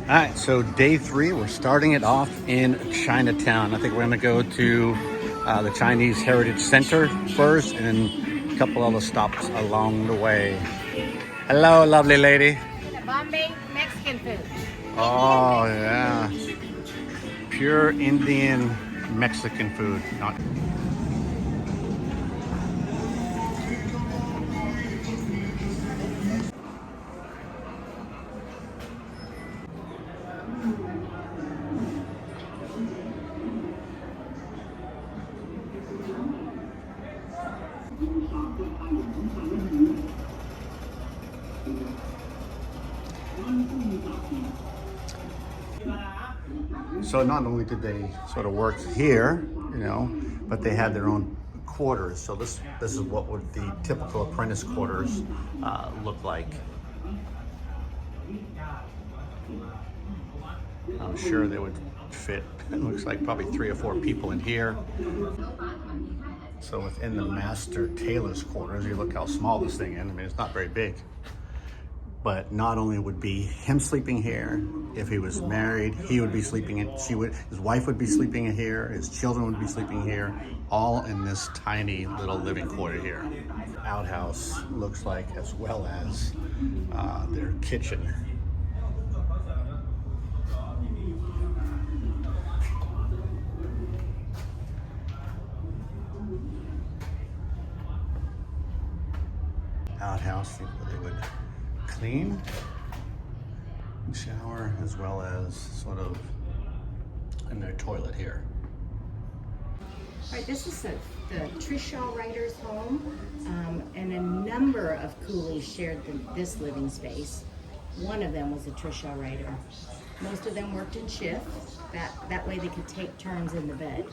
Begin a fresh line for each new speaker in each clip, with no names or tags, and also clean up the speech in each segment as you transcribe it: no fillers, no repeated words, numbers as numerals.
All right, so day 3, we're starting it off in Chinatown. I think we're gonna go to the Chinese Heritage Center first and a couple other stops along the way. Hello, lovely lady.
Bombay Mexican food.
Oh, yeah. Pure Indian Mexican food. Not So not only did they sort of work here, but they had their own quarters. So this is what would the typical apprentice quarters look like. I'm sure they would fit, it looks like probably 3 or 4 people in here. So within the master tailor's quarters, you look how small this thing is. I mean, it's not very big. But not only would be him sleeping here, if he was married, he would be sleeping in, his wife would be sleeping in here, his children would be sleeping here, all in this tiny little living quarter here. Outhouse looks like, as well as their kitchen. Outhouse, where they would clean, shower, as well as sort of in their toilet here.
All right, this is the Trishaw writer's home, and a number of coolies shared this living space. One of them was a Trishaw writer. Most of them worked in shifts. That way they could take turns in the bed.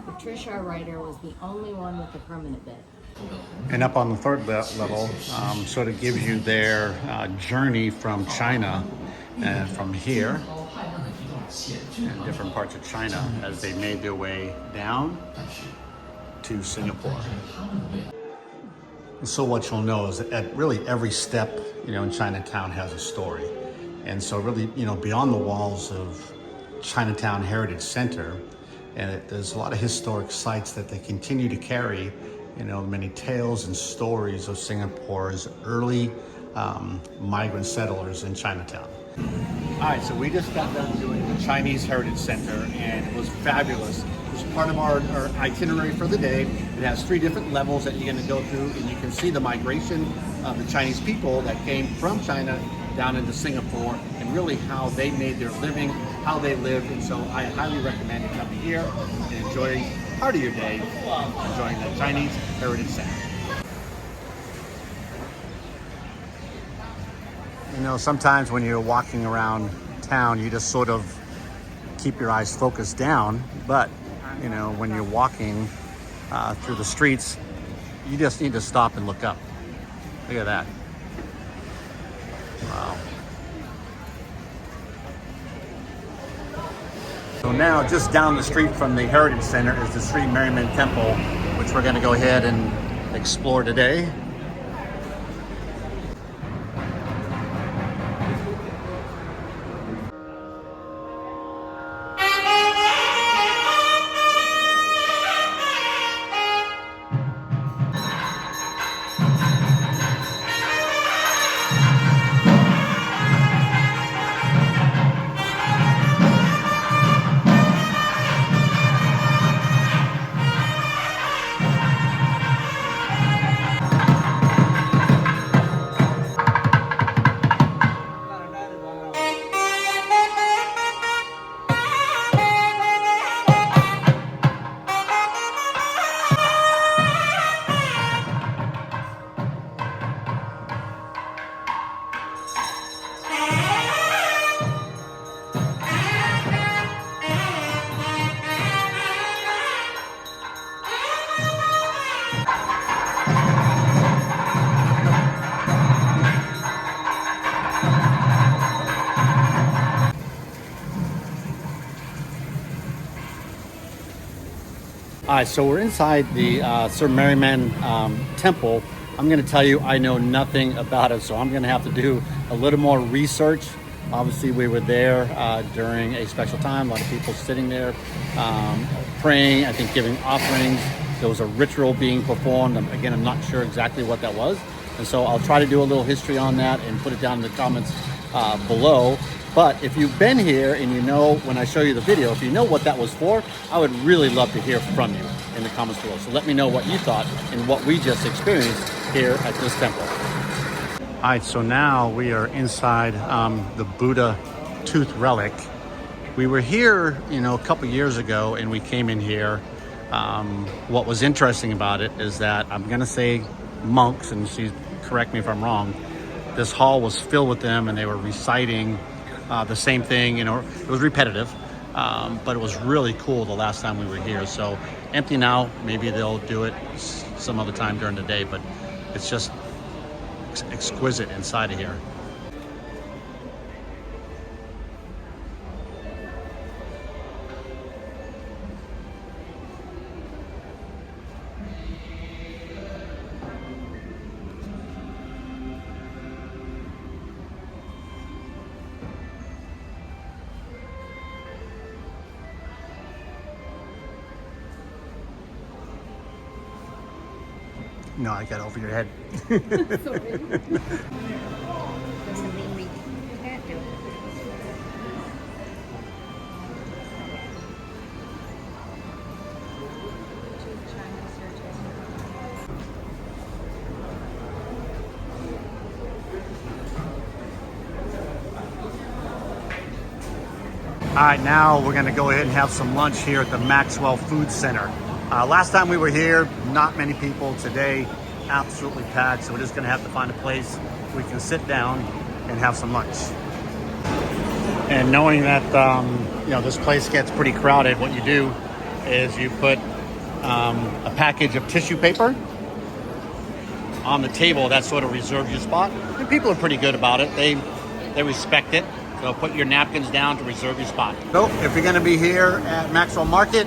The Trishaw writer was the only one with a permanent bed.
And up on the 3rd level, sort of gives you their journey from China and from here and different parts of China as they made their way down to Singapore. So what you'll know is that at really every step, in Chinatown has a story. And so really, beyond the walls of Chinatown Heritage Center, and there's a lot of historic sites that they continue to carry, many tales and stories of Singapore's early migrant settlers in Chinatown. All right, so we just got done doing the Chinese Heritage Center, and it was fabulous. It was part of our itinerary for the day. It has 3 different levels that you're going to go through, and you can see the migration of the Chinese people that came from China down into Singapore, and really how they made their living, how they lived. And so I highly recommend you come here and enjoy part of your day enjoying the Chinese Heritage Center. Sometimes when you're walking around town, you just sort of keep your eyes focused down. But, when you're walking through the streets, you just need to stop and look up. Look at that. Wow. So now, just down the street from the Heritage Center is the Miriamman Temple, which we're going to go ahead and explore today. All right, so we're inside the Sir Miriamman Temple. I'm going to tell you, I know nothing about it, so I'm going to have to do a little more research Obviously, we were there during a special time. A lot of people sitting there praying, I think giving offerings. There was a ritual being performed. Again, I'm not sure exactly what that was. And so I'll try to do a little history on that and put it down in the comments below. But if you've been here and you know, when I show you the video, if you know what that was for, I would really love to hear from you in the comments below. So let me know what you thought and what we just experienced here at this temple. All right, so now we are inside the BuddhaTooth Relic. We were here, a couple years ago, and we came in here. What was interesting about it is that I'm gonna say monks, and she correct me if I'm wrong, this hall was filled with them and they were reciting the same thing. It was repetitive, but it was really cool the last time we were here. So empty now, maybe they'll do it some other time during the day, but it's just exquisite inside of here. No, I got over your head.
Sorry. Doesn't mean we can't do it.
All right, now we're gonna go ahead and have some lunch here at the Maxwell Food Center. Last time we were here, not many people. Today, absolutely packed. So we're just gonna have to find a place we can sit down and have some lunch. And knowing that, this place gets pretty crowded, what you do is you put a package of tissue paper on the table that sort of reserves your spot. And people are pretty good about it. They respect it. So put your napkins down to reserve your spot. So if you're gonna be here at Maxwell Market,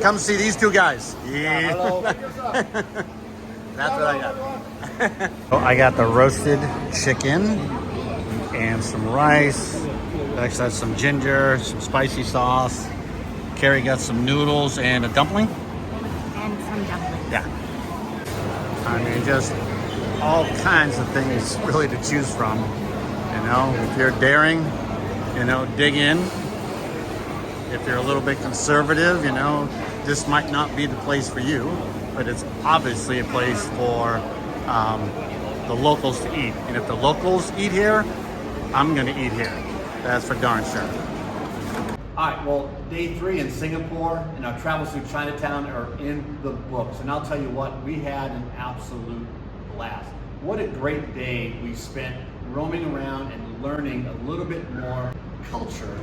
come see these two guys. Yeah. Hello. That's what I got. So I got the roasted chicken and some rice. Actually, that's some ginger, some spicy sauce. Carrie got some noodles and a dumpling.
And some dumplings.
Yeah. I mean, just all kinds of things really to choose from. If you're daring, dig in. If you're a little bit conservative, this might not be the place for you, but it's obviously a place for the locals to eat. And if the locals eat here, I'm gonna eat here. That's for darn sure. All right, well, day 3 in Singapore and our travels through Chinatown are in the books. And I'll tell you what, we had an absolute blast. What a great day we spent roaming around and learning a little bit more culture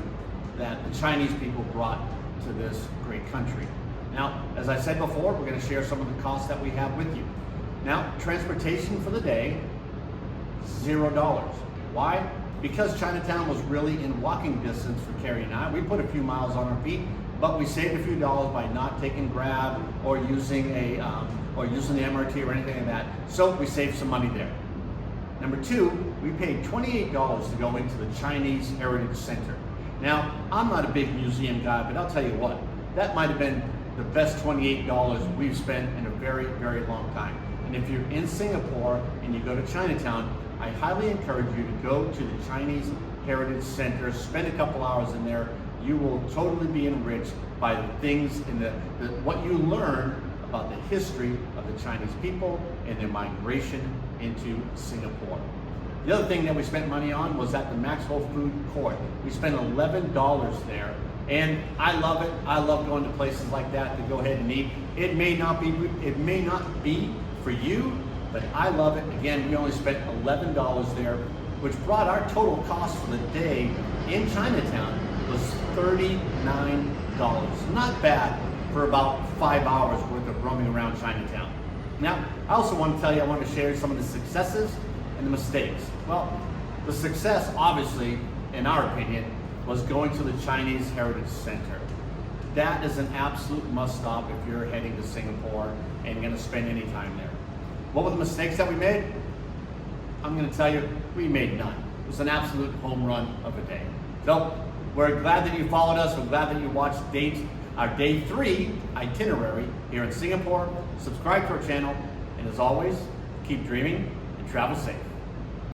that the Chinese people brought to this great country. Now, as I said before, we're going to share some of the costs that we have with you. Now, transportation for the day, $0. Why? Because Chinatown was really in walking distance for Carrie and I. We put a few miles on our feet, but we saved a few dollars by not taking Grab or using the MRT or anything like that. So we saved some money there. Number 2, we paid $28 to go into the Chinese Heritage Center. Now, I'm not a big museum guy, but I'll tell you what, that might have been the best $28 we've spent in a very, very long time. And if you're in Singapore and you go to Chinatown, I highly encourage you to go to the Chinese Heritage Center, spend a couple hours in there. You will totally be enriched by the things and what you learn about the history of the Chinese people and their migration into Singapore. The other thing that we spent money on was at the Maxwell Food Court. We spent $11 there, and I love it. I love going to places like that to go ahead and eat. It may not be for you, but I love it. Again, we only spent $11 there, which brought our total cost for the day in Chinatown was $39. Not bad for about 5 hours worth of roaming around Chinatown. Now, I also want to tell you, I want to share some of the successes and the mistakes. Well, the success, obviously, in our opinion, was going to the Chinese Heritage Center. That is an absolute must-stop if you're heading to Singapore and you're going to spend any time there. What were the mistakes that we made? I'm going to tell you, we made none.
was an absolute home run of a day. So we're glad that you followed us. We're glad that you watched our day 3 itinerary here in Singapore. Subscribe to our channel, and as always, keep dreaming and travel safe.